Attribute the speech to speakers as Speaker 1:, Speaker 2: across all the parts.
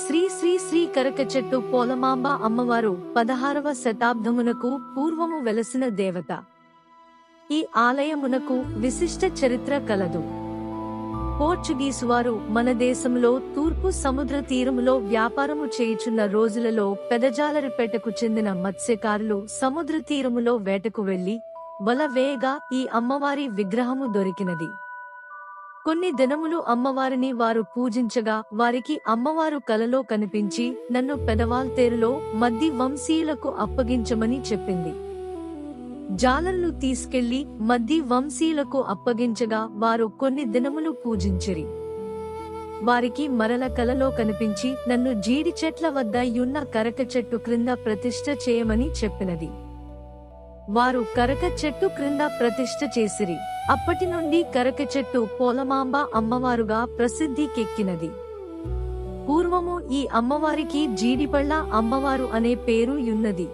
Speaker 1: శ్రీ శ్రీ శ్రీ కరకచెట్టు పోలమాంబ అమ్మవారు 16వ శతాబ్దమునకు పూర్వము వెలసిన దేవత. ఈ ఆలయమునకు విశిష్ట చరిత్ర కలదు. పోర్చుగీసువారు మన దేశంలో తూర్పు సముద్ర తీరములో వ్యాపారము చేయుచున్న రోజులలో పెదజాలరిపేటకు చెందిన మత్స్యకారులు సముద్ర తీరములో వేటకు వెళ్లి వల వేయగా ఈ అమ్మవారి విగ్రహము దొరికినది. కొన్ని దినములు అమ్మవారిని వారు పూజించగా వారికి అమ్మవారు కలలో కనిపించి నన్ను పెదవాల్తేరులో మద్ది వంశీయులకు అప్పగించమని చెప్పింది. జాలర్లు తీసుకెళ్లి మద్ది వంశీయులకు అప్పగించగా వారు కొన్ని దినములు పూజించిరి. వారికి మరల కలలో కనిపించి నన్ను జీడి చెట్ల వద్ద యున్న కరక చెట్టు క్రింద ప్రతిష్ఠ చేయమని చెప్పినది. వారు కరక చెట్టు క్రింద ప్రతిష్ఠ చేసిరి. అప్పటి నుండి కరక చెట్టు పోలమాంబ అమ్మవారుగా ప్రసిద్ధికెక్కినది. పూర్వము ఈ అమ్మవారికి జీడిపళ్ళ అమ్మవారు అనే పేరు యున్నది.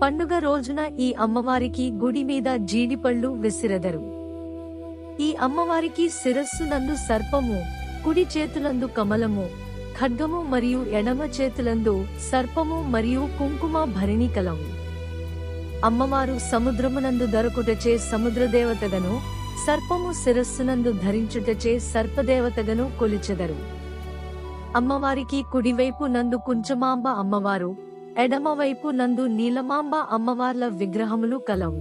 Speaker 1: పండుగ రోజున ఈ అమ్మవారికి గుడి మీద జీడిపళ్ళు విసిరెదరు. ఈ అమ్మవారికి శిరస్సునందు సర్పము, కుడి చేతులందు కమలము, ఖడ్గము మరియు ఎడమ చేతులందు సర్పము మరియు కుంకుమ భరిణి కలవు. అమ్మవారు సముద్రమునందు దొరకుటచే సముద్రదేవతగను, సర్పము శిరస్సునందు ధరించుటచే సర్పదేవతగను కొలిచెదరు. అమ్మవారికి కుడివైపు నందు కుంచమాంబ అమ్మవారు, ఎడమవైపు నందు నీలమాంబ అమ్మవార్ల విగ్రహములు కలవు.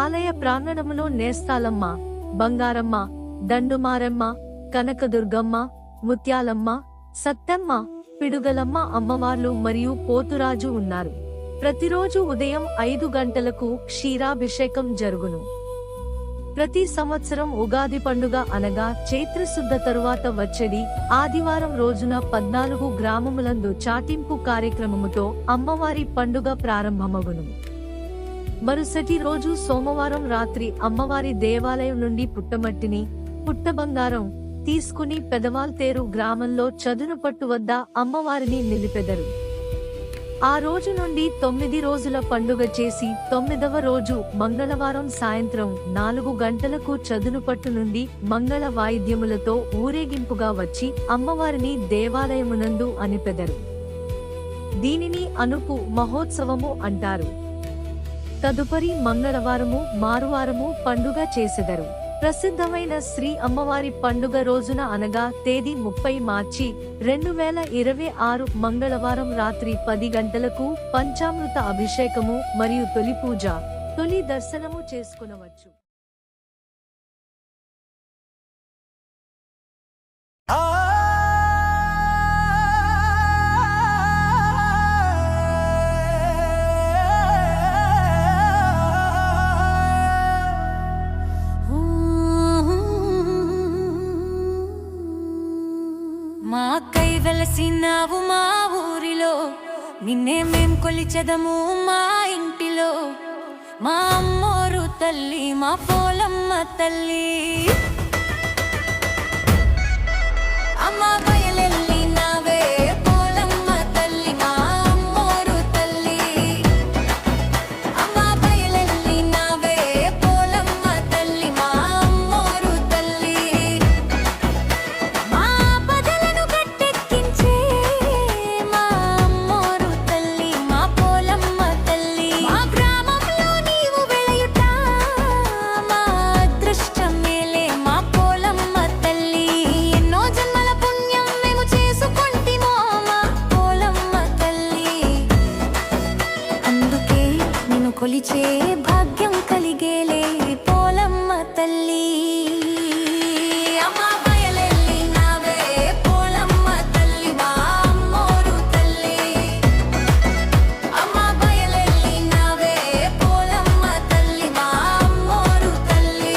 Speaker 1: ఆలయ ప్రాంగణములో నేస్తాలమ్మ, బంగారమ్మ, దండుమారమ్మ, కనకదుర్గమ్మ, ముత్యాలమ్మ, సత్తెమ్మ, పిడుగలమ్మ అమ్మవార్లు మరియు పోతురాజు ఉన్నారు. ప్రతిరోజు ఉదయం 5 గంటలకు క్షీరాభిషేకం జరుగును. ప్రతి సంవత్సరం ఉగాది పండుగ అనగా చైత్రశుద్ధ తరువాత వచ్చేది ఆదివారం రోజున 14 గ్రామములందు చాటింపు కార్యక్రమముతో అమ్మవారి పండుగ ప్రారంభమగును. మరుసటి రోజు సోమవారం రాత్రి అమ్మవారి దేవాలయం నుండి పుట్టమట్టిని, పుట్టబంగారం తీసుకుని పెదవాల్తేరు గ్రామంలో చదునుపట్టు వద్ద అమ్మవారిని నిలిపెదరు. ఆ రోజు నుండి 9 రోజుల పండుగ చేసి 9వ రోజు మంగళవారం సాయంత్రం 4 గంటలకు చదునుపట్టు నుండి మంగళ వాయిద్యములతో ఊరేగింపుగా వచ్చి అమ్మవారిని దేవాలయమునందు అనిపెదరు. దీనిని అనుపు మహోత్సవము అంటారు. తదుపరి మంగళవారము మారువారము పండుగ చేసెదరు. ప్రసిద్ధమైన శ్రీ అమ్మవారి పండుగ రోజున అనగా తేదీ 30 మార్చి 2026 మంగళవారం రాత్రి 10 గంటలకు పంచామృత అభిషేకము మరియు తొలి పూజ, తొలి దర్శనము చేసుకునవచ్చు.
Speaker 2: మా కై వెలసినావు మా ఊరిలో, నిన్నే మేం కొలిచెదము మా ఇంటిలో. మా అమ్మోరు తల్లి, మా పోలమ్మ తల్లి. అమ్మ బయలెల్లి నావే పోలమ్మ తల్లి, మా అమ్మోరు తల్లి. అమ్మ బయలెల్లి నావే పోలమ్మ తల్లి, మా అమ్మోరు తల్లి. మా పదలను గట్టెక్కించే మా అమ్మోరు తల్లి, మా పోలమ్మ తల్లి. మా గ్రామంలో నీవు వెలయుట మా అదృష్టమేలే మా పోలమ్మ తల్లి. ఎన్నో జన్మల పుణ్యం మేము చేసుకుంటిమో మా పోలమ్మ తల్లి. అందుకే నిన్ను కొలిచే భాగ్యం కలిగేలే పోలమ్మ తల్లి. అమ్మ బయలెల్లి నావే పోలమ్మ తల్లి, మా అమ్మోరు తల్లి. అమ్మ బయలెల్లి నావే పోలమ్మ తల్లి, మా అమ్మోరు తల్లి.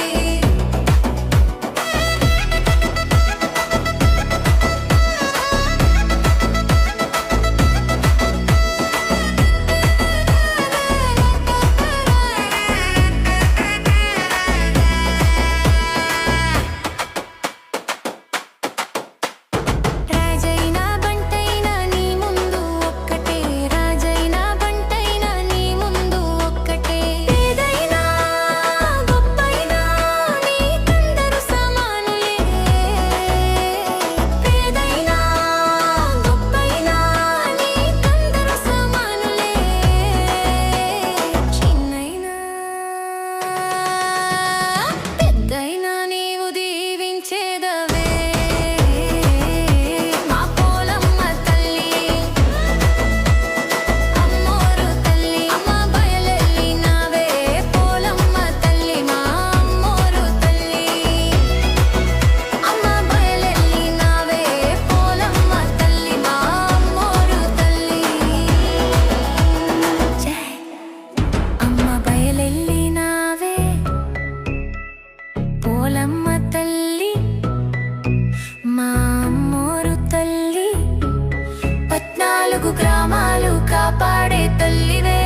Speaker 2: గ్రామాలు కాపాడే తల్లివే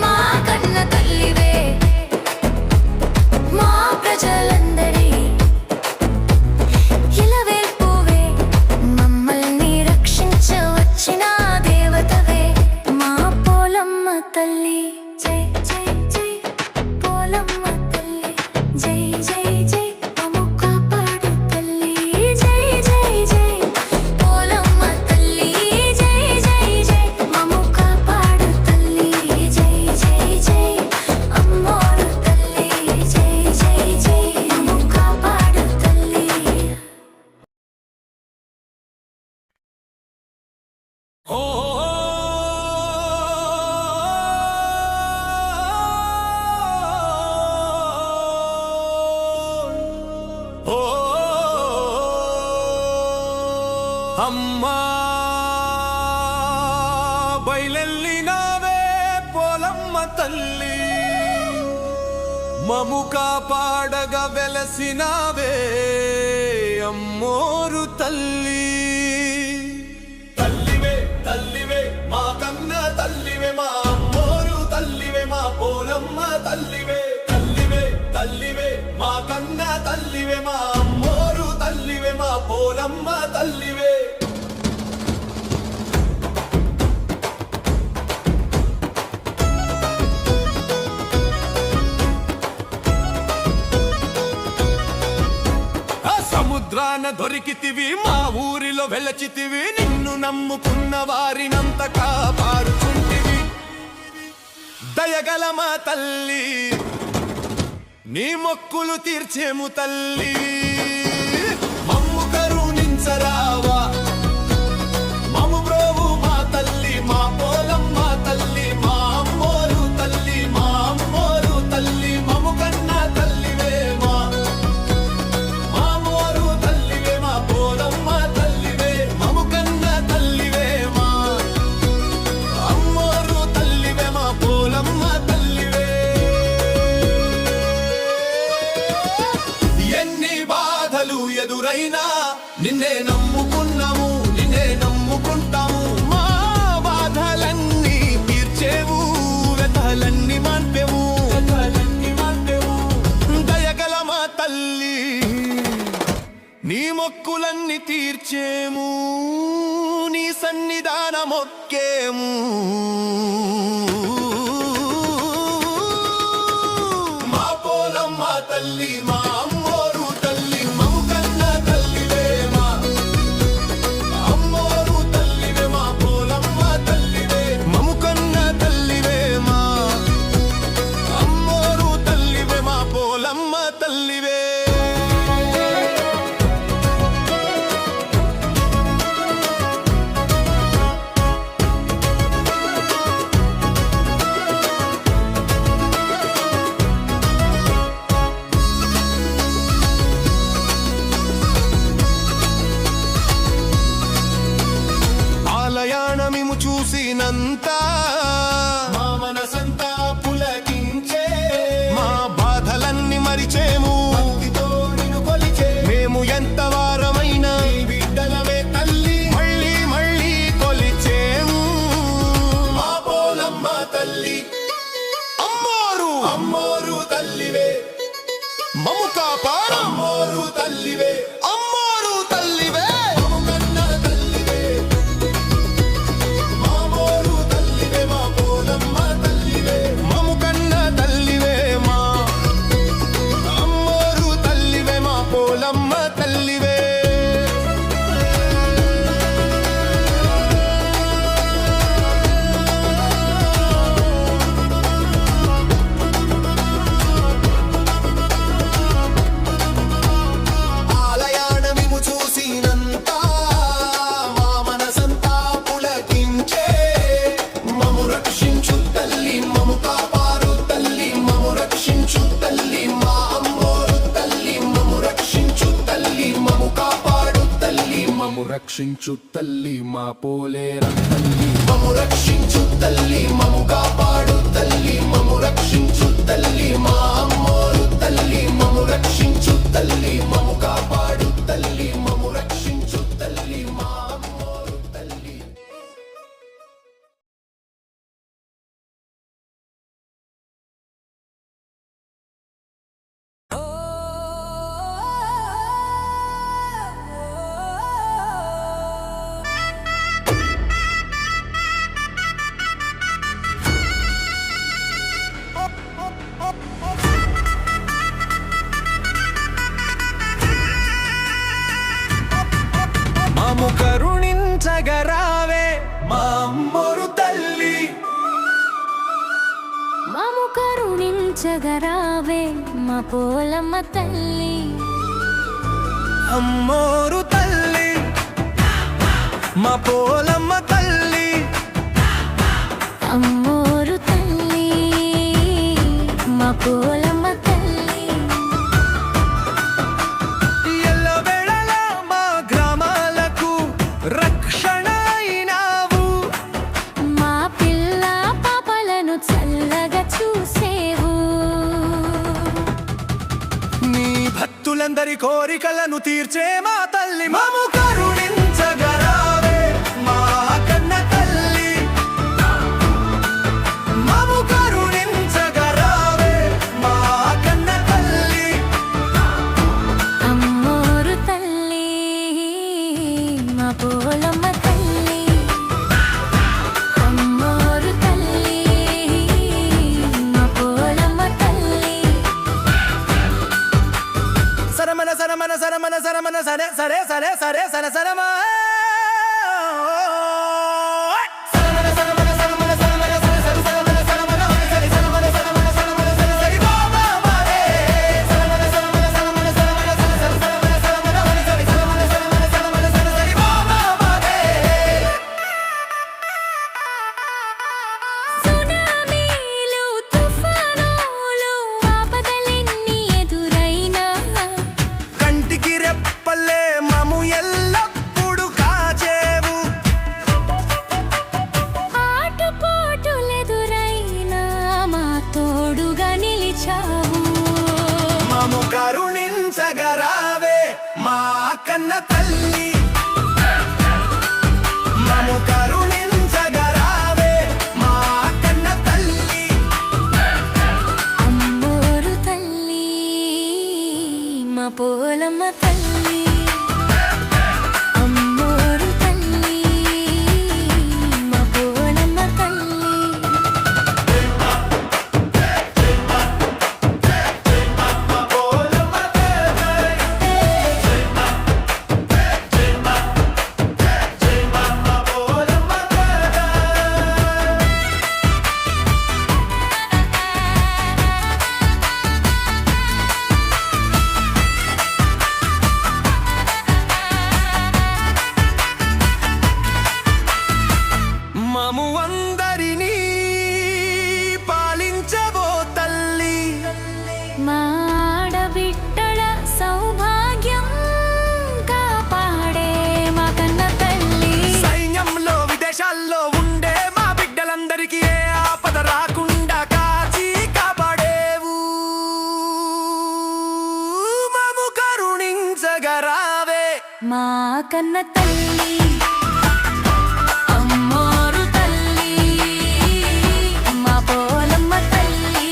Speaker 2: మా కన్న తల్లివే మా ప్రజలందరి ఇలవేల్పువే మమ్మల్ని రక్షించవచ్చిన దేవతవే మా పోలమ్మ తల్లి జై జై జై పోలమ్మ తల్లి జై జై జై మమ్ము కాపాడు తల్లి జై జై జై పోలమ్మ తల్లి జై జై జై మమ్ము కాపాడు తల్లి జై జై జై అమ్మోరు తల్లి జై జై జై మమ్ము కాపాడు తల్లి
Speaker 3: అమ్మా బయలెల్లినావే పోలమ్మ తల్లి మము కాపాడగా వెలసినావే అమ్మోరు తల్లి తల్లివే తల్లివే మా కన్న తల్లివే మా అమ్మోరు తల్లివే మా పోలమ్మ తల్లివే తల్లివే తల్లివే మా కన్న తల్లివే మా అమ్మోరు తల్లివే మా పోలమ్మ తల్లివే సముద్రాన దొరికితివి మా ఊరిలో వెలచితివి నిన్ను నమ్ముకున్న వారినంత కాపాడుకుంటివి దయగల మా తల్లి నీ మొక్కులు తీర్చేము తల్లి మమ్ము కరుణించరావా మమ్ము బ్రోవు మా తల్లి మా పోలమ్మ తల్లి మా అమ్మోరు తల్లి మా అమ్మోరు తల్లి మమ్ము కన్న తల్లివే మా మామోరు తల్లివే మా పోలమ్మ తల్లివే మమ్ము కన్న తల్లివే మా అమ్మోరు తల్లివే మా పోలమ్మ తల్లివే ఎన్ని బాధలు ఎదురైనా నిన్నే నమ్ముకున్నాము నిన్నే నమ్ముకుంటాము మా బాధలన్నీ తీర్చేవు వ్యతలన్నీ మాన్పేవు దయగల మా తల్లి నీ మొక్కులన్నీ తీర్చేము నీ సన్నిధాన మొక్కేము మా పోలమ్మ తల్లి మా అమ్మోరు తల్లి మమ్ము కన్న తల్లివే మా అమ్మోరు తల్లివే మా పోలమ్మ తల్లివే మమ్ము కన్న తల్లివే మా అమ్మోరు తల్లివే మా పోలమ్మ తల్లివే ఆలయాణమిము చూసినంత మా మనసంతా పులకించే మా బాధలన్నీ మరిచేము భక్తితో నిన్ను కొలిచే మేము ఎంత వారమైనా నీ బిడ్డలమే తల్లి మళ్ళీ మళ్ళీ కొలిచేము మా పోలమ్మ తల్లి అమ్మోరు అమ్మోరు తల్లివే మమ్ము కాపాడు అమ్మోరు తల్లివే అమ్మోరు తల్లివే మమ్ము కన్న తల్లివే మామోరు తల్లివే మా పోలమ్మ తల్లివే మమ్ము కన్న తల్లివే మా అమ్మోరు తల్లివే మా పోలమ్మ తల్లివే ఆలయాణమిము చూసినంత మా మనసంతా పులకించే మమ్ము రక్షించు తల్లి మమ్ము కాపాడు తల్లి మమ్ము రక్షించు తల్లి మా అమ్మోరు తల్లి మమ్ము రక్షించు తల్లి మమ్ము కాపాడు తల్లి మమ్ము రక్షించు తల్లి మా పోలేర తల్లి మమ్ము రక్షించు తల్లి మమ్ము కాపాడు తల్లి మమ్ము రక్షించు తల్లి మా అమ్మోరు తల్లి మమ్ము రక్షించు తల్లి మమ్ము కాపాడు తల్లి మమ్ము రక్షించు తల్లి మా అమ్మోరు తల్లి
Speaker 2: రక్షించగరావే మా పోలమ్మ తల్లి.
Speaker 3: అమ్మోరు తల్లి మా పోలమ్మ తల్లి,
Speaker 2: అమ్మోరు తల్లి మా పోలమ్మ తల్లి.
Speaker 3: ఎల్లవేళలా మా గ్రామాలకు రక్షణ అయినావు,
Speaker 2: మా పిల్ల పాపలను చల్లగా చూసేవు.
Speaker 3: నీ భక్తులందరి కోరికలను తీర్చే మా తల్లి, మము కరుణించగరావే మా కన్న తల్లి, మము కరుణించగరావే మా కన్న తల్లి.
Speaker 2: అమ్మోరు తల్లి మా పోలమ్మ తల్లి, అమ్మోరు తల్లి మా పోలమ్మ తల్లి.
Speaker 3: సరమన సరమన సరమన సరమన సరే సరే సరే సరే సర సరమ
Speaker 2: సునామీలు తుఫానులు ఆపదలెన్ని ఎదురైనా,
Speaker 3: కంటికి రెప్పలే మము ఎల్లప్పుడు కాచేవు,
Speaker 2: ఆటుపోటులెదురైనా మా తోడుగా నిలిచావు.
Speaker 3: మము కరుణించగరావే మా కన్న తల్లి, మము కరుణించగరావే మా కన్న తల్లి.
Speaker 2: అమ్మోరు తల్లి మా పోలమ్మ తల్లి, అమ్మోరు తల్లి మా పోలమ్మ తల్లి.
Speaker 3: మము అందరినీ పాలించవో తల్లి,
Speaker 2: మా ఆడబిడ్డల సౌభాగ్యం కాపాడే మా కన్న తల్లి.
Speaker 3: సైన్యంలో విదేశాల్లో ఉండే మా బిడ్డలందరికీ ఏ ఆపద రాకుండా కాచి కాపాడేవు, మము కరుణించగరావే
Speaker 2: మా కన్న తల్లి, అమ్మోరు తల్లి మా పోలమ్మ తల్లి.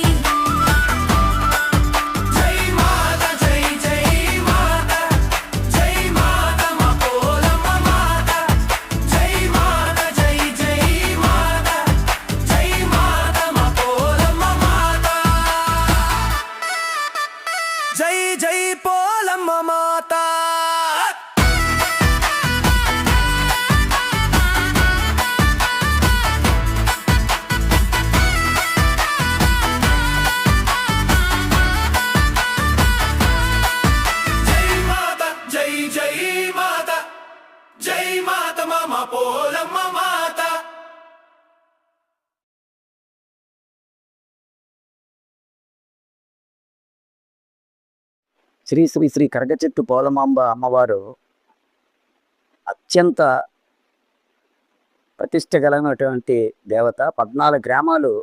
Speaker 3: జై మాత జై జై మాత, జై మాత మా పోలమ్మ మాత, జై మాత జై జై మాత, జై మాత మా పోలమ్మ మాత, జై జై పోలమ్మ మాత. జై మాత జై జై మాత, జై మాత మా పోలమ్మ మాత.
Speaker 4: శ్రీ శ్రీ శ్రీ కరగచెట్టు పోలమాంబ అమ్మవారు అత్యంత ప్రతిష్ట కలిగినటువంటి దేవత. 14 గ్రామాలు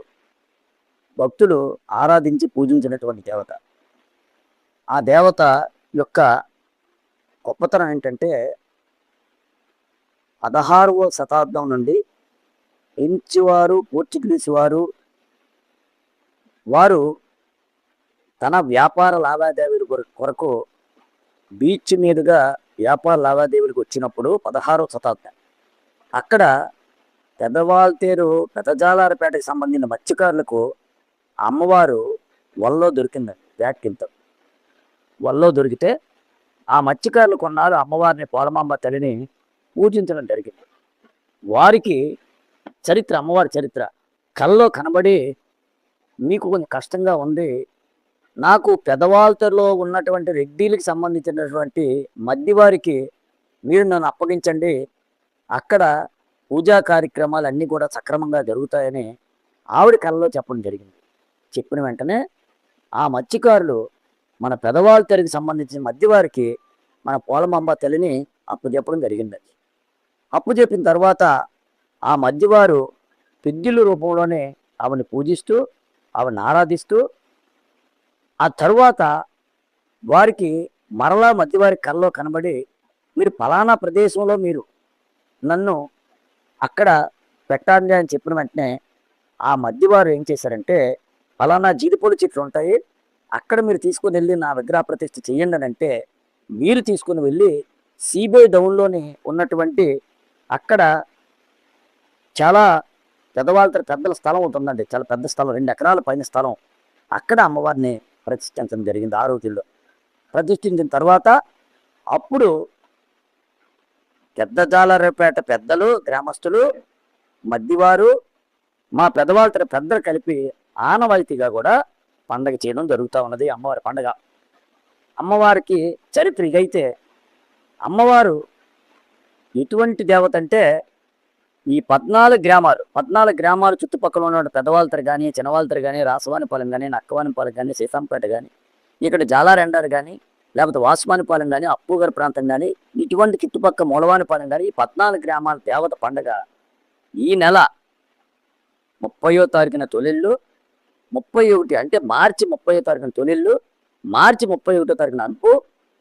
Speaker 4: భక్తులు ఆరాధించి పూజించినటువంటి దేవత. ఆ దేవత యొక్క గొప్పతనం ఏంటంటే 16వ శతాబ్దం నుండి ఫ్రెంచ్ వారు, పోర్చుగీస్ వారు తన వ్యాపార లావాదేవీల కొరకు బీచ్ మీదుగా వ్యాపార లావాదేవీలకు వచ్చినప్పుడు 16వ శతాబ్దం అక్కడ పెద్దవాల్తేరు పెద్దజాలారపేటకి సంబంధించిన మత్స్యకారులకు అమ్మవారు వలలో దొరికిందండి. వ్యాఖ్యంతో వలలో దొరికితే ఆ మత్స్యకారులు కొన్నారు అమ్మవారిని పోలమాంబ తల్లిని పూజించడం జరిగింది. వారికి చరిత్ర, అమ్మవారి చరిత్ర కల్లో కనబడి మీకు కొంచెం కష్టంగా ఉంది. నాకు పెదవాల్తలో ఉన్నటువంటి రెడ్డిలకి సంబంధించినటువంటి మధ్యవారికి మీరు నన్ను అప్పగించండి. అక్కడ పూజా కార్యక్రమాలు అన్నీ కూడా సక్రమంగా జరుగుతాయని ఆవిడ కలలో చెప్పడం జరిగింది. చెప్పిన వెంటనే ఆ మత్స్యకారులు మన పెదవాల్తరికి సంబంధించిన మధ్యవారికి మన పోలమాంబ తల్లిని అప్పచెప్పడం జరిగింది. అప్పచెప్పిన తర్వాత ఆ మధ్యవారు పెద్దిళ్ళ రూపంలోనే ఆవిడని పూజిస్తూ ఆవిడని ఆరాధిస్తూ ఆ తరువాత వారికి మరలా మధ్యవారి కల్లో కనబడి మీరు ఫలానా ప్రదేశంలో మీరు నన్ను అక్కడ పెట్టండి అని చెప్పిన వెంటనే ఆ మధ్యవారు ఏం చేశారంటే ఫలానా జీడిపొడి చెట్లు ఉంటాయి, అక్కడ మీరు తీసుకుని వెళ్ళి నా విగ్రహ ప్రతిష్ఠ చేయండి అని అంటే మీరు తీసుకుని వెళ్ళి సీబే డౌన్లోని ఉన్నటువంటి అక్కడ చాలా పెద్దల స్థలం ఉంటుందండి. చాలా పెద్ద స్థలం, 2 ఎకరాల పైన స్థలం. అక్కడ అమ్మవారిని ప్రతిష్ఠించడం జరిగింది. ఆ రోజుల్లో ప్రతిష్ఠించిన తర్వాత అప్పుడు పెద్దజాలరపేట పెద్దలు, గ్రామస్తులు, మధ్యవారు, మా పెద్దవాళ్ళ పెద్దలు కలిపి ఆనవాయితీగా కూడా పండగ చేయడం జరుగుతూ ఉన్నది. అమ్మవారి పండగ. అమ్మవారికి చరిత్ర ఇదైతే అమ్మవారు ఎటువంటి దేవత అంటే ఈ 14 గ్రామాలు చుట్టుపక్కల ఉన్న పెద్దవాళ్ళతరు కానీ, చిన్నవాళ్ళతరు కానీ, రాసవానిపాలెం కానీ, నక్కవానిపాలెం కానీ, సీతంపేట కానీ, ఇక్కడ జాలారెండారు కానీ, లేకపోతే వాసువానిపాలెం కానీ, అప్పుగారి ప్రాంతం కానీ, ఇటువంటి చుట్టుపక్కల మూలవానిపాలెం కానీ ఈ 14 గ్రామాల దేవత పండగ ఈ నెల 30వ తారీఖున తొలిళ్ళు, 31 అంటే మార్చి 30వ తారీఖున తొలిళ్ళు, మార్చి 31వ తారీఖున అనుపు,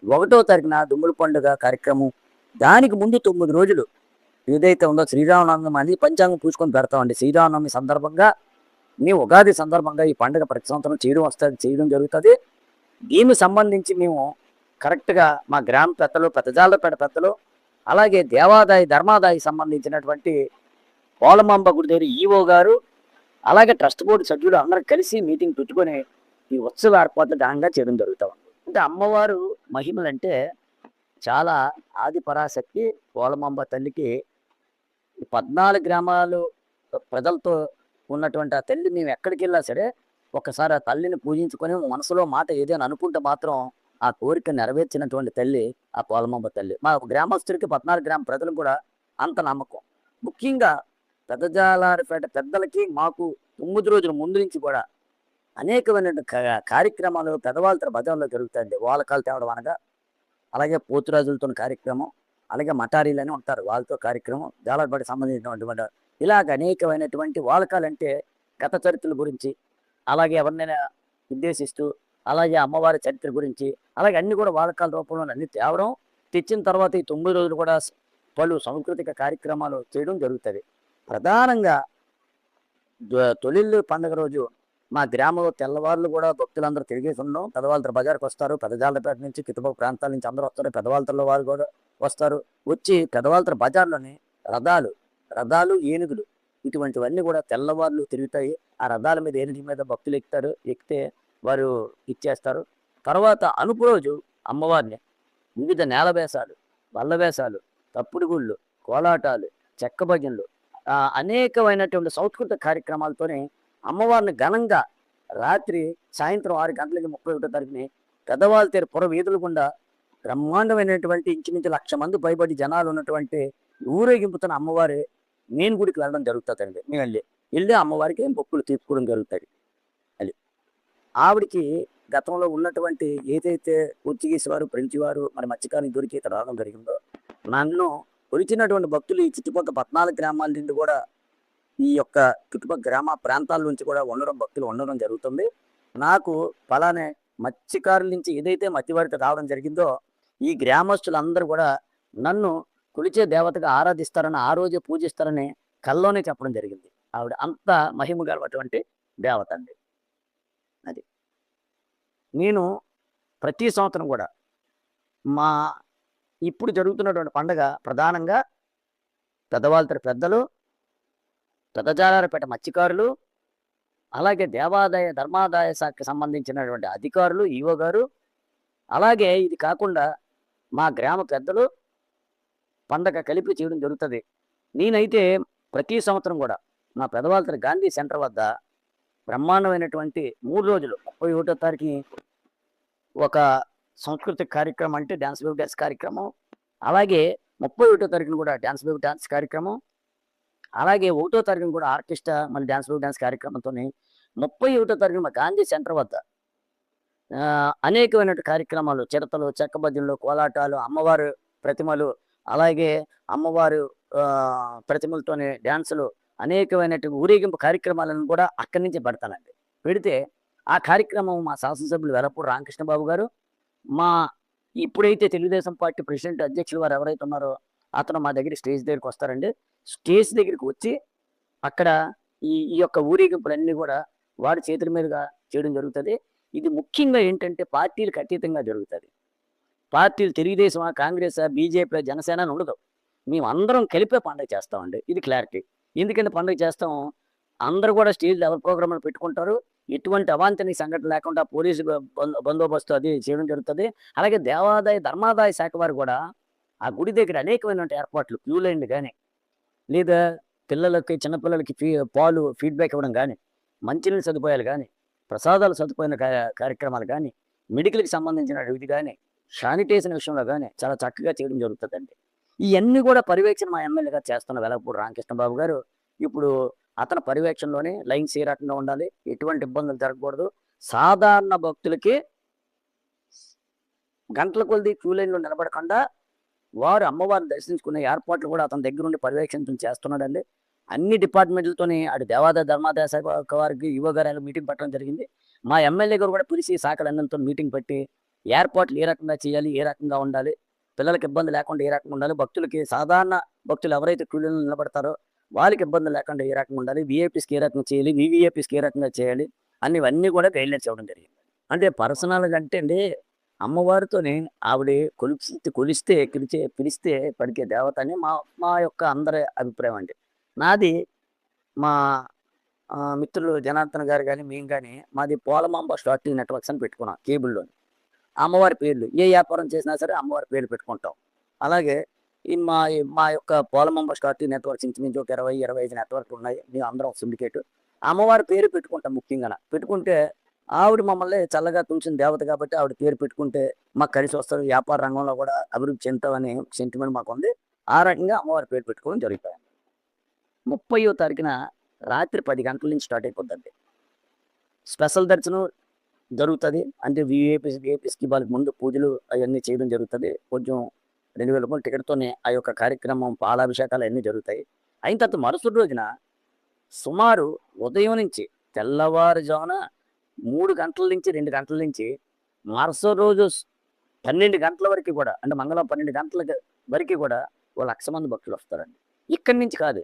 Speaker 4: 1వ తారీఖున దుమ్ముల పండుగ కార్యక్రమం. దానికి ముందు 9 రోజులు ఏదైతే ఉందో శ్రీరామనవమి అని పంచాంగం పూసుకొని పెడతామండి. శ్రీరామనవమి సందర్భంగా మేము ఉగాది సందర్భంగా ఈ పండుగ ప్రతి సంవత్సరం చేయడం జరుగుతుంది. దీనికి సంబంధించి మేము కరెక్ట్గా మా గ్రామ పెద్దలు, పెద్దజాలపేట పెద్దలు, అలాగే దేవాదాయ ధర్మాదాయ సంబంధించినటువంటి పోలమాంబ గుడి దగ్గర ఈవో గారు, అలాగే ట్రస్ట్ బోర్డు సభ్యులు అందరూ కలిసి మీటింగ్ పెట్టుకొని ఈ ఉత్సవ ఏర్పాట్లు ఘనంగా చేయడం జరుగుతాం. అంటే అమ్మవారు మహిమలంటే చాలా ఆది పరాశక్తి పోలమాంబ తల్లికి 14 గ్రామాలు ప్రజలతో ఉన్నటువంటి ఆ తల్లి మేము ఎక్కడికి వెళ్ళా సరే ఒకసారి ఆ తల్లిని పూజించుకొని మనసులో మాట ఏదైనా అనుకుంటే మాత్రం ఆ కోరిక నెరవేర్చినటువంటి తల్లి ఆ పోలమాంబ తల్లి. మా గ్రామస్తుడికి 14 గ్రామ ప్రజలకు కూడా అంత నమ్మకం. ముఖ్యంగా పెద్దజాలారిపేట పెద్దలకి మాకు 9 రోజుల ముందు నుంచి కూడా అనేకమైన కార్యక్రమాలు పెద్దవాళ్ళ బజార్లో జరుగుతాయండి. వాలకాలు తేవడం అనగా, అలాగే పోతురాజులతో కార్యక్రమం, అలాగే మటారీలు అని ఉంటారు వాళ్ళతో కార్యక్రమం, జాలర్పేట సంబంధించినటువంటి ఇలాగ అనేకమైనటువంటి వాలకాలంటే గత చరిత్రల గురించి, అలాగే ఎవరినైనా ఉద్దేశిస్తూ, అలాగే అమ్మవారి చరిత్ర గురించి, అలాగే అన్ని కూడా వాలకాల రూపంలో అన్ని తేవడం, తెచ్చిన తర్వాత ఈ 9 రోజులు కూడా పలు సాంస్కృతిక కార్యక్రమాలు చేయడం జరుగుతుంది. ప్రధానంగా తొలిళ్ళు పండుగ రోజు మా గ్రామంలో తెల్లవాళ్ళు కూడా భక్తులందరూ తిరిగేసి ఉన్నాం. పెద్దవాళ్ళతో బజార్కి వస్తారు, పెద్దజాలపేట నుంచి చుట్టుపక్కల ప్రాంతాల నుంచి అందరూ వస్తారు. పెద్దవాళ్ళతో వారు కూడా వస్తారు. వచ్చి పెద్దవాళ్ళతో బజార్లోని రథాలు, ఏనుగులు ఇటువంటివన్నీ కూడా తెల్లవాళ్ళు తిరుగుతాయి. ఆ రథాల మీద ఏనుగు మీద భక్తులు ఎక్కుతారు. ఎక్కితే వారు ఇచ్చేస్తారు. తర్వాత అనుపు రోజు అమ్మవారిని వివిధ నేల వేషాలు, బల్ల వేషాలు, తప్పుడు గుళ్ళు, కోలాటాలు, చెక్క భజనలు, అనేకమైనటువంటి సంస్కృత కార్యక్రమాలతోనే అమ్మవారిని ఘనంగా రాత్రి సాయంత్రం 6 గంటలకి 31వ తారీఖుని పెద్దవాళ్ళ తీరు పుర వీధులు గుండా బ్రహ్మాండమైనటువంటి ఇంచుమించు 1,00,000 మంది పైబడి జనాలు ఉన్నటువంటి ఊరేగింపుతున్న అమ్మవారి మెయిన్ గుడికి వెళ్ళడం జరుగుతుందండి. మేము వెళ్ళి అమ్మవారికి మొక్కులు తీర్చుకోవడం జరుగుతుంది. అది ఆవిడికి గతంలో ఉన్నటువంటి ఏదైతే పోర్చుగీస్ వారు, ఫ్రెంచ్ వారు మరి మత్స్యకారులకు దొరికి ఇక్కడ రావడం జరిగిందో, నన్ను కొలిచినటువంటి భక్తులు ఈ చుట్టుపక్కల 14 గ్రామాల నుండి కూడా ఈ యొక్క చుట్టుపక్కల గ్రామ ప్రాంతాల నుంచి కూడా భక్తులు ఉండడం జరుగుతుంది. నాకు ఫలానే మత్స్యకారుల నుంచి ఏదైతే మధ్యవారికి రావడం జరిగిందో ఈ గ్రామస్తులందరూ కూడా నన్ను కొలిచే దేవతగా ఆరాధిస్తారని, ఆ రోజే పూజిస్తారని కల్లోనే చెప్పడం జరిగింది. ఆవిడ అంత మహిమ గలటువంటి దేవత అండి. అది నేను ప్రతి సంవత్సరం కూడా మా ఇప్పుడు జరుగుతున్నటువంటి పండుగ ప్రధానంగా పెద్దవాళ్ళ పెద్దలు, పెద్దజాలారిపేట మత్స్యకారులు, అలాగే దేవాదాయ ధర్మాదాయ శాఖకి సంబంధించినటువంటి అధికారులు, ఈవో గారు, అలాగే ఇది కాకుండా మా గ్రామ పెద్దలు పండగ కలిపి చేయడం జరుగుతుంది. నేనైతే ప్రతి సంవత్సరం కూడా మా పెద్దవాళ్ళ గాంధీ సెంటర్ వద్ద బ్రహ్మాండమైనటువంటి 3 రోజులు 31వ తారీఖు ఒక సాంస్కృతిక కార్యక్రమం అంటే డ్యాన్స్ బేబీ డ్యాన్స్ కార్యక్రమం, అలాగే 31వ తారీఖున కూడా డ్యాన్స్ బేబీ డ్యాన్స్ కార్యక్రమం, అలాగే 1వ తారీఖున కూడా ఆర్కెస్ట్రా మళ్ళీ డ్యాన్స్ బేబీ డ్యాన్స్ కార్యక్రమంతో 31వ తారీఖున మా గాంధీ సెంటర్ వద్ద అనేకమైన కార్యక్రమాలు, చిరతలు, చెక్క భజనలు, కోలాటాలు, అమ్మవారు ప్రతిమలు, అలాగే అమ్మవారు ప్రతిమలతోనే డ్యాన్సులు, అనేకమైనటువంటి ఊరేగింపు కార్యక్రమాలను కూడా అక్కడి నుంచి పెడతానండి. పెడితే ఆ కార్యక్రమం మా శాసనసభ్యులు వెలపూడి రామకృష్ణబాబు గారు, మా ఇప్పుడైతే తెలుగుదేశం పార్టీ ప్రెసిడెంట్ అధ్యక్షులు వారు ఎవరైతే ఉన్నారో అతను మా దగ్గర స్టేజ్ దగ్గరికి వస్తారండి. స్టేజ్ దగ్గరికి వచ్చి అక్కడ ఈ ఈ యొక్క ఊరేగింపులన్నీ కూడా వాడి చేతుల మీదుగా చేయడం జరుగుతుంది. ఇది ముఖ్యంగా ఏంటంటే పార్టీలకు అతీతంగా జరుగుతుంది. పార్టీలు తెలుగుదేశమా, కాంగ్రెసా, బీజేపీ, జనసేన అని ఉండదు. మేము అందరం కలిపే పండుగ చేస్తామండి. ఇది క్లారిటీ. ఎందుకంటే పండుగ చేస్తాం, అందరూ కూడా స్టేజ్ లెవెల్ ప్రోగ్రాంలు పెట్టుకుంటారు. ఎటువంటి అవాంఛనీయ సంఘటన లేకుండా పోలీసు బందోబస్తు అది చేయడం జరుగుతుంది. అలాగే దేవాదాయ ధర్మాదాయ శాఖ వారు కూడా ఆ గుడి దగ్గర అనేకమైన ఏర్పాట్లు, క్యూ లైన్లు కానీ, లేదా పిల్లలకి చిన్నపిల్లలకి పాలు ఫీడ్బ్యాక్ ఇవ్వడం కానీ, మంచినీళ్ళ సదుపాయాలు కానీ, ప్రసాదాలు సదుపాయిన కార్యక్రమాలు కానీ, మెడికల్కి సంబంధించిన ఇది కానీ, శానిటేషన్ విషయంలో కానీ చాలా చక్కగా చేయడం జరుగుతుందండి. ఇవన్నీ కూడా పర్యవేక్షణ మా ఎమ్మెల్యే గారు చేస్తున్న వెలపూడి రామకృష్ణబాబు గారు. ఇప్పుడు అతని పర్యవేక్షణలోనే లైన్స్ ఏ రకంగా ఉండాలి, ఎటువంటి ఇబ్బందులు జరగకూడదు, సాధారణ భక్తులకి గంటల కొలది క్యూ లైన్లో నిలబడకుండా వారు అమ్మవారిని దర్శించుకునే ఏర్పాట్లు కూడా అతని దగ్గర నుండి పర్యవేక్షణ చేస్తున్నాడండి. అన్ని డిపార్ట్మెంట్లతోని అటు దేవాదాయ ధర్మాదాయ శాఖ వారికి యువ గారు మీటింగ్ పెట్టడం జరిగింది. మా ఎమ్మెల్యే గారు కూడా పిలిచి శాఖలన్నింటితో మీటింగ్ పెట్టి ఏర్పాట్లు ఏ రకంగా చేయాలి, ఏ రకంగా ఉండాలి, పిల్లలకి ఇబ్బంది లేకుండా ఏ రకంగా ఉండాలి, భక్తులకి సాధారణ భక్తులు ఎవరైతే క్యూ లైన్లో నిలబడతారో వాళ్ళకి ఇబ్బంది లేకుండా ఏ రకంగా ఉండాలి, విఐపీస్కి ఏ రకంగా చేయాలి, వివిఐపీస్కి ఏ రకంగా చేయాలి అన్నీ కూడా గైడ్లైన్స్ ఇవ్వడం జరిగింది. అంటే పర్సనల్గా అంటే అండి, అమ్మవారితోనే ఆవిడ కొలిస్తే పిలిస్తే పలికే దేవత అని మా మా యొక్క అందరి అభిప్రాయం అండి. నాది మా మిత్రులు జనార్దన్ గారు కానీ మేము కానీ మాది పోలమాంబ స్టార్టింగ్ నెట్వర్క్స్ అని పెట్టుకున్నాం. కేబుల్లోని అమ్మవారి పేర్లు ఏ వ్యాపారం చేసినా సరే అమ్మవారి పేర్లు పెట్టుకుంటాం. అలాగే ఈ మా యొక్క పోలమాంబ స్టార్టింగ్ నెట్వర్క్స్ ఇంచుమించు ఒక 20-25 నెట్వర్క్లు ఉన్నాయి. మేము అందరం సిండికేట్ అమ్మవారి పేరు పెట్టుకుంటాం. ముఖ్యంగా పెట్టుకుంటే ఆవిడ మమ్మల్ని చల్లగా తులసిన దేవత కాబట్టి ఆవిడ పేరు పెట్టుకుంటే మాకు కలిసి వస్తారు, వ్యాపార రంగంలో కూడా అభివృద్ధి చెందుతామనే సెంటిమెంట్ మాకు ఉంది. ఆ రకంగా అమ్మవారి పేరు పెట్టుకోవడం జరుగుతాయి. 30వ తారీఖున రాత్రి 10 గంటల నుంచి స్టార్ట్ అయిపోద్దండి. స్పెషల్ దర్శనం జరుగుతుంది. అంటే విఐపీస్కి వాళ్ళకి ముందు పూజలు అవన్నీ చేయడం జరుగుతుంది. కొంచెం 2000 రూపాయల టికెట్తోనే ఆ యొక్క కార్యక్రమం, పాలాభిషేకాలు అన్నీ జరుగుతాయి. అయిన తర్వాత మరుసటి రోజున సుమారు ఉదయం నుంచి తెల్లవారుజామున 3 గంటల నుంచి 2 గంటల నుంచి మరుసటి రోజు 12 గంటల వరకు కూడా, అంటే మంగళవారం 12 గంటల వరకు కూడా 1,00,000 మంది భక్తులు వస్తారండి. ఇక్కడి నుంచి కాదు,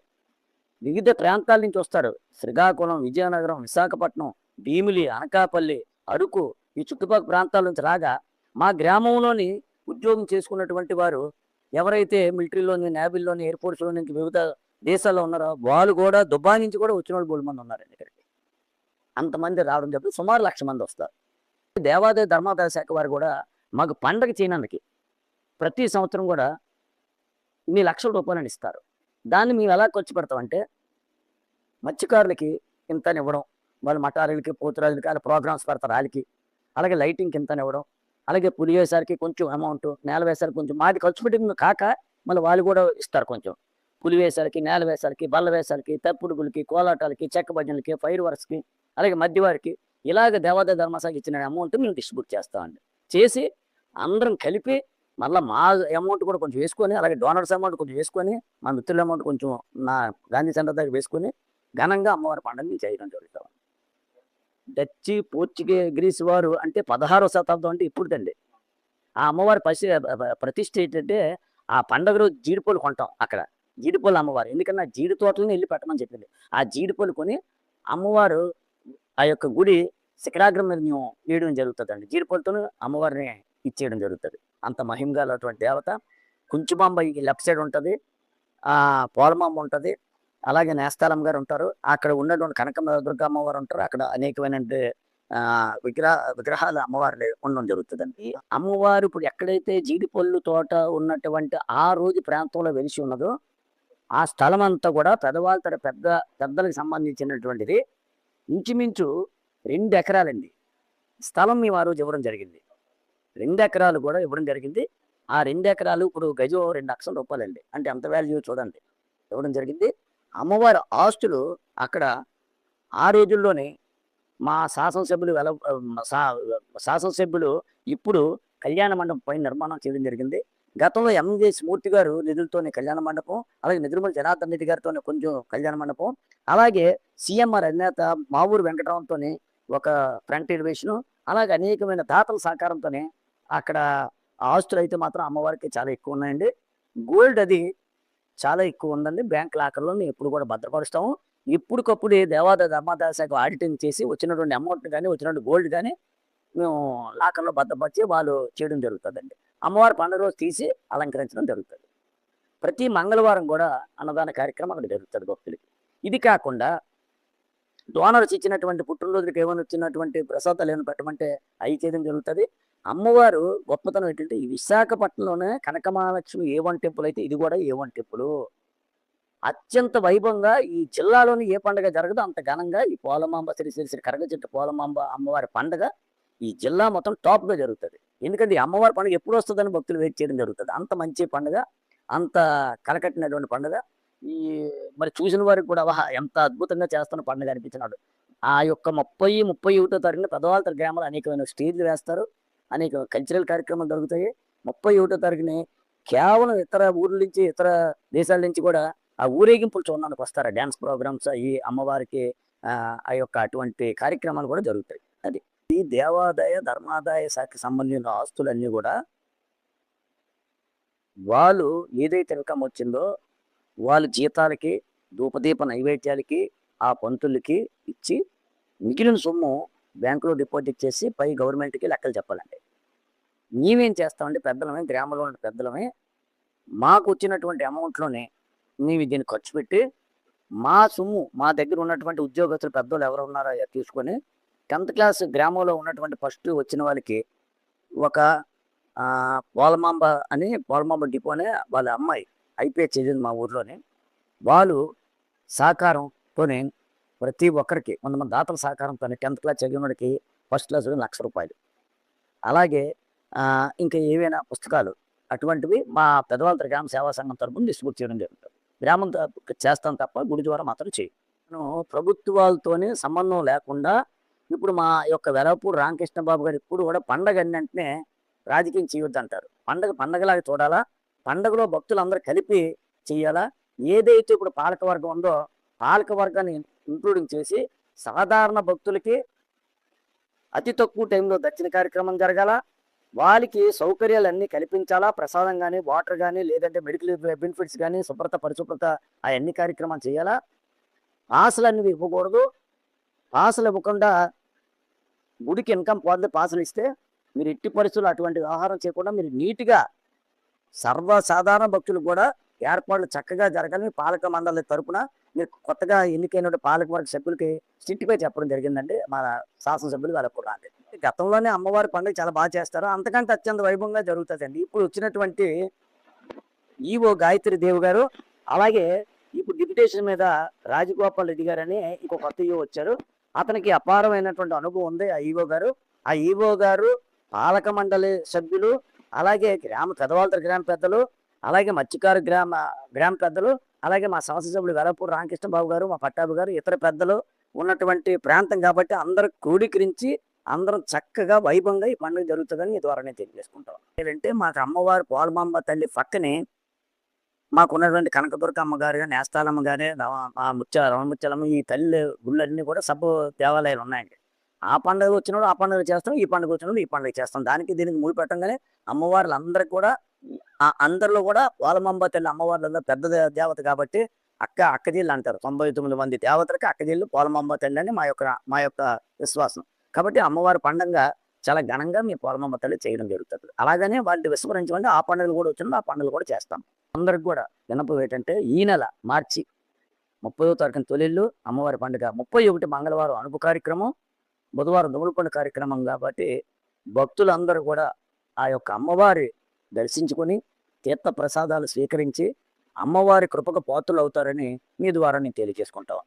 Speaker 4: వివిధ ప్రాంతాల నుంచి వస్తారు. శ్రీకాకుళం, విజయనగరం, విశాఖపట్నం, భీమిలి, అనకాపల్లి, అరకు ఈ చుట్టుపక్కల ప్రాంతాల నుంచి రాగా మా గ్రామంలోని ఉద్యోగం చేసుకున్నటువంటి వారు ఎవరైతే మిలిటరీలోని, నేవీలోని, ఎయిర్ఫోర్స్లో నుంచి వివిధ దేశాల్లో ఉన్నారో వాళ్ళు కూడా దుబాయ్ నుంచి కూడా వచ్చిన వాళ్ళు 3 మంది ఉన్నారండి ఇక్కడికి. అంతమంది రావడం చెప్పి సుమారు 1,00,000 మంది వస్తారు. దేవాదాయ ధర్మాదాయ శాఖ వారు కూడా మాకు పండగ చేయడానికి ప్రతి సంవత్సరం కూడా ఇన్ని లక్షల రూపాయలని ఇస్తారు. దాన్ని మేము ఎలా ఖర్చు పెడతామంటే మత్స్యకారులకి ఇంతని ఇవ్వడం, వాళ్ళ మఠాలకి, పోతురాజులకి అలా ప్రోగ్రామ్స్ పెడతారు వాళ్ళకి, అలాగే లైటింగ్కి ఇంతని ఇవ్వడం, అలాగే పులి వేసారికి కొంచెం అమౌంట్, నేల వేసారికి కొంచెం, మాది ఖర్చు పెట్టింది కాక మళ్ళీ వాళ్ళు కూడా ఇస్తారు కొంచెం. పులి వేసారికి, నేల వేసారికి, బల్ల వేసారికి, తప్పుడుగులకి, కోలాటాలకి, చెక్క భజనలకి, ఫైర్ వర్క్స్కి, అలాగే మధ్యవారికి ఇలాగ దేవాదాయ ధర్మశాఖ ఇచ్చిన అమౌంట్ మేము డిస్ట్రిబ్యూట్ చేస్తామండి. చేసి అందరం కలిపి మళ్ళీ మా అమౌంట్ కూడా కొంచెం వేసుకొని, అలాగే డోనర్స్ అమౌంట్ కొంచెం వేసుకొని, మా మిత్రుల అమౌంట్ కొంచెం నా గాంధీ సెంటర్ దగ్గర వేసుకొని ఘనంగా అమ్మవారి పండుగని చేయడం జరుగుతాం. డచ్చి, పోర్చుగీస్ వారు అంటే 16వ శతాబ్దం అంటే ఇప్పుడుదండి. ఆ అమ్మవారి ప్రతిష్ఠ ఏంటంటే ఆ పండుగ రోజు జీడిపళ్ళు కొంటాం అక్కడ. జీడిపళ్ళు అమ్మవారు, ఎందుకన్నా జీడి తోటలను వెళ్ళి పెట్టమని చెప్పింది. ఆ జీడిపళ్ళు కొని అమ్మవారు ఆ యొక్క గుడి శిఖరాగ్రం మీద మేము వేయడం జరుగుతుందండి. జీడిపళ్ళతో అమ్మవారిని ఇచ్చేయడం జరుగుతుంది. అంత మహిమగలటువంటి దేవత. కుంచుమాంబ లెఫ్ట్ సైడ్ ఉంటుంది, పోలమాంబ ఉంటుంది, అలాగే నేస్తాలమ్మ గారు ఉంటారు. అక్కడ ఉన్నటువంటి కనకమ్మ దుర్గా అమ్మవారు ఉంటారు. అక్కడ అనేకమైన విగ్రహాలు అమ్మవారు ఉండడం జరుగుతుందండి. అమ్మవారు ఇప్పుడు ఎక్కడైతే జీడిపళ్ళు తోట ఉన్నటువంటి ఆ రోజు ప్రాంతంలో వెలిసి ఉన్నదో ఆ స్థలం అంతా కూడా పెద్దలకు సంబంధించినటువంటిది. ఇంచుమించు 2 ఎకరాలండి స్థలం మేము ఆ రోజు ఇవ్వడం జరిగింది. 2 ఎకరాలు కూడా ఇవ్వడం జరిగింది. ఆ 2 ఎకరాలు ఇప్పుడు గజం 2,00,000 రూపాయలండి. అంటే ఎంత వాల్యూ చూడండి ఇవ్వడం జరిగింది. అమ్మవారి ఆస్తులు అక్కడ ఆ రోజుల్లోనే మా శాసనసభ్యులు శాసనసభ్యులు ఇప్పుడు కళ్యాణ మండపం పైన నిర్మాణం చేయడం జరిగింది. గతంలో ఎంజేసి మూర్తి గారు నిధులతోనే కళ్యాణ మండపం, అలాగే నిద్రమల జనార్దన్ రెడ్డి గారితోనే కొంచెం కళ్యాణ మండపం, అలాగే సీఎంఆర్ అధినేత మా ఊరు వెంకటరావుతోనే ఒక ఫ్రంట్ ఎలివేషను, అలాగే అనేకమైన దాతల సహకారంతోనే అక్కడ ఆస్తులు అయితే మాత్రం అమ్మవారికి చాలా ఎక్కువ ఉన్నాయండి. గోల్డ్ అది చాలా ఎక్కువ ఉందండి. బ్యాంక్ లాకర్లో ఎప్పుడు కూడా భద్రపరుస్తాము. ఇప్పటికప్పుడు దేవాదాయ ధర్మాదాయ శాఖ ఆడిటింగ్ చేసి వచ్చినటువంటి అమౌంట్ కానీ వచ్చినటువంటి గోల్డ్ కానీ మేము లాకర్లో భద్రపరిచి వాళ్ళు చేయడం జరుగుతుందండి. అమ్మవారి పండుగ రోజు తీసి అలంకరించడం జరుగుతుంది. ప్రతి మంగళవారం కూడా అన్నదాన కార్యక్రమం అక్కడ జరుగుతుంది భక్తులకి. ఇది కాకుండా డోనర్స్ ఇచ్చినటువంటి పుట్టినరోజులకు ఏమైనా వచ్చినటువంటి ప్రసాదాలు ఏమైనా పెట్టమంటే అవి చేయడం జరుగుతుంది. అమ్మవారు గొప్పతనం ఏంటంటే ఈ విశాఖపట్నంలోనే కనకమహాలక్ష్మి A1 టెంపుల్ అయితే ఇది కూడా A1 టెంపుల్. అత్యంత వైభవంగా ఈ జిల్లాలోని ఏ పండుగ జరగదో అంత ఘనంగా ఈ పోలమాంబ శ్రీ శ్రీ శ్రీ కరగచెట్టు పోలమాంబ అమ్మవారి పండుగ ఈ జిల్లా మొత్తం టాప్గా జరుగుతుంది. ఎందుకంటే ఈ అమ్మవారి పండుగ ఎప్పుడు వస్తుందని భక్తులు వెయిట్ చేయడం జరుగుతుంది. అంత మంచి పండుగ, అంత కలకట్టినటువంటి పండుగ. ఈ మరి చూసిన వారికి కూడా వాహ్ ఎంత అద్భుతంగా చేస్తున్న పండుగ అనిపించినాడు. ఆ యొక్క 31వ తారీఖున పెద్దవాళ్ళ గ్రామాలు అనేకమైన స్టేజ్లు వేస్తారు, అనేక కల్చరల్ కార్యక్రమాలు జరుగుతాయి. 31వ తారీఖుని కేవలం ఇతర ఊర్ల నుంచి ఇతర దేశాల నుంచి కూడా ఆ ఊరేగింపులు చూడడానికి వస్తారు. డ్యాన్స్ ప్రోగ్రామ్స్ ఈ అమ్మవారికి ఆ యొక్క అటువంటి కార్యక్రమాలు కూడా జరుగుతాయి. అది ఈ దేవాదాయ ధర్మాదాయ శాఖకి సంబంధించిన ఆస్తులన్నీ కూడా వాళ్ళు ఏదైతే ఇన్కమ్ వచ్చిందో వాళ్ళ జీతాలకి ధూపదీప నైవేద్యాలకి ఆ పంతులకి ఇచ్చి మిగిలిన సొమ్ము బ్యాంకులో డిపాజిట్ చేసి పై గవర్నమెంట్కి లెక్కలు చెప్పాలండి. మేమేం చేస్తామంటే పెద్దలమే, గ్రామంలో ఉన్న పెద్దలమే మాకు వచ్చినటువంటి అమౌంట్లోనే మేము దీన్ని ఖర్చు పెట్టి మా సొమ్ము మా దగ్గర ఉన్నటువంటి ఉద్యోగస్తులు పెద్దోళ్ళు ఎవరు ఉన్నారో తీసుకొని 10th క్లాస్ గ్రామంలో ఉన్నటువంటి ఫస్ట్ వచ్చిన వాళ్ళకి ఒక పోలమాంబ డిపో అనే వాళ్ళ అమ్మాయి IPS చదివింది మా ఊర్లోనే. వాళ్ళు సహకారంతోనే ప్రతి ఒక్కరికి కొంతమంది దాతల సహకారంతో 10th క్లాస్ చదివిన వాడికి ఫస్ట్ క్లాస్ ₹1,00,000. అలాగే ఇంకా ఏవైనా పుస్తకాలు అటువంటివి మా పెద్దవాళ్ళ గ్రామ సేవా సంఘం తరపున డిస్ట్రిబ్యూట్ చేయడం జరుగుతుంది. గ్రామం చేస్తాం తప్ప గుడి ద్వారా మాత్రం చేయం. ప్రభుత్వాలతోనే సంబంధం లేకుండా ఇప్పుడు మా యొక్క వెలపూడి రామకృష్ణ బాబు గారు ఇప్పుడు కూడా పండగ అన్నింటినే రాజకీయం చేయొద్దు అంటారు. పండగలాగా చూడాలా, పండగలో భక్తులందరూ కలిపి చేయాలా. ఏదైతే ఇప్పుడు పాలకవర్గం ఉందో పాలకవర్గాన్ని ఇంక్లూడింగ్ చేసి సాధారణ భక్తులకి అతి తక్కువ టైంలో దర్శన కార్యక్రమం జరగాల, వాళ్ళకి సౌకర్యాలు అన్నీ కల్పించాలా, ప్రసాదం కానీ వాటర్ కానీ లేదంటే మెడికల్ బెనిఫిట్స్ కానీ శుభ్రత పరిశుభ్రత అవన్నీ కార్యక్రమాలు చేయాలా. పాసులు అన్నీ ఇవ్వకూడదు. పాసులు ఇవ్వకుండా గుడికి ఇన్కమ్ పోతే పాసులు ఇస్తే మీరు ఎట్టి పరిస్థితులు అటువంటి వ్యవహారం చేయకుండా మీరు నీట్గా సర్వసాధారణ భక్తులు కూడా ఏర్పాట్లు చక్కగా జరగాలని పాలక మండలి తరపున మీరు కొత్తగా ఎన్నికైన పాలకవర్గ సభ్యులకి స్టిట్పై చెప్పడం జరిగిందండి. మా శాసనసభ్యులు వాళ్ళకు కూడా అంటే గతంలోనే అమ్మవారి పండుగ చాలా బాగా చేస్తారు, అంతకంటే అత్యంత వైభవంగా జరుగుతుందండి. ఇప్పుడు వచ్చినటువంటి ఈవో గాయత్రి దేవి గారు, అలాగే ఇప్పుడు డిప్యుటేషన్ మీద రాజగోపాల్ రెడ్డి గారు అని ఇంకో కొత్త ఈవో వచ్చారు. అతనికి అపారమైనటువంటి అనుభవం ఉంది ఆ ఈవో గారు. ఆ ఈవో గారు పాలక మండలి సభ్యులు, అలాగే పెదవాళ్ళ గ్రామ పెద్దలు, అలాగే మత్స్యకారు గ్రామ పెద్దలు, అలాగే మా శాసనసభ్యులు వెలపూడి రామకృష్ణ బాబు గారు, మా పట్టాభి గారు, ఇతర పెద్దలు ఉన్నటువంటి ప్రాంతం కాబట్టి అందరూ క్రోడీకరించి అందరం చక్కగా వైభవంగా ఈ పండుగ జరుగుతుందని ఈ ద్వారా నేను తెలియజేసుకుంటాం. ఏంటంటే మాకు అమ్మవారి పోలమాంబ తల్లి పక్కనే మాకున్నటువంటి కనకదుర్గ అమ్మగారు కానీ, నేస్తాలమ్మ కానీ, రమణముత్యాలమ్మ, ఈ తల్లి గుళ్ళన్నీ కూడా దేవాలయాలు ఉన్నాయండి. ఆ పండుగ వచ్చినప్పుడు ఆ పండుగ చేస్తాం, ఈ పండుగ వచ్చినప్పుడు ఈ పండుగ చేస్తాం. దీనికి ముడి పెట్టంగానే అమ్మవార్లందరికీ కూడా అందరిలో కూడా పోలమాంబ తల్లి అమ్మవార్లలో పెద్ద దేవత కాబట్టి అక్కజీళ్ళు అంటారు. 99 మంది దేవతలకి అక్కజీళ్ళు పోలమాంబ తల్లి అని మా యొక్క విశ్వాసం. కాబట్టి అమ్మవారి పండుగ చాలా ఘనంగా మీ పోలమాంబ తల్లి చేయడం జరుగుతుంది. అలాగనే వాళ్ళు విస్మరించమంటే ఆ పండుగలు కూడా వచ్చినప్పుడు ఆ పండుగలు కూడా చేస్తాం. అందరికి కూడా విన్నపం ఏంటంటే ఈ నెల మార్చి 30వ తారీఖున తొలిల్లు అమ్మవారి పండుగ, 31 మంగళవారం అనుపు కార్యక్రమం, బుధవారం దుములపండు కార్యక్రమం కాబట్టి భక్తులందరూ కూడా ఆ యొక్క అమ్మవారి దర్శించుకొని తీర్థ ప్రసాదాలు స్వీకరించి అమ్మవారి కృపకు పాత్రలు అవుతారని మీ ద్వారా నేను తెలియజేసుకుంటాను.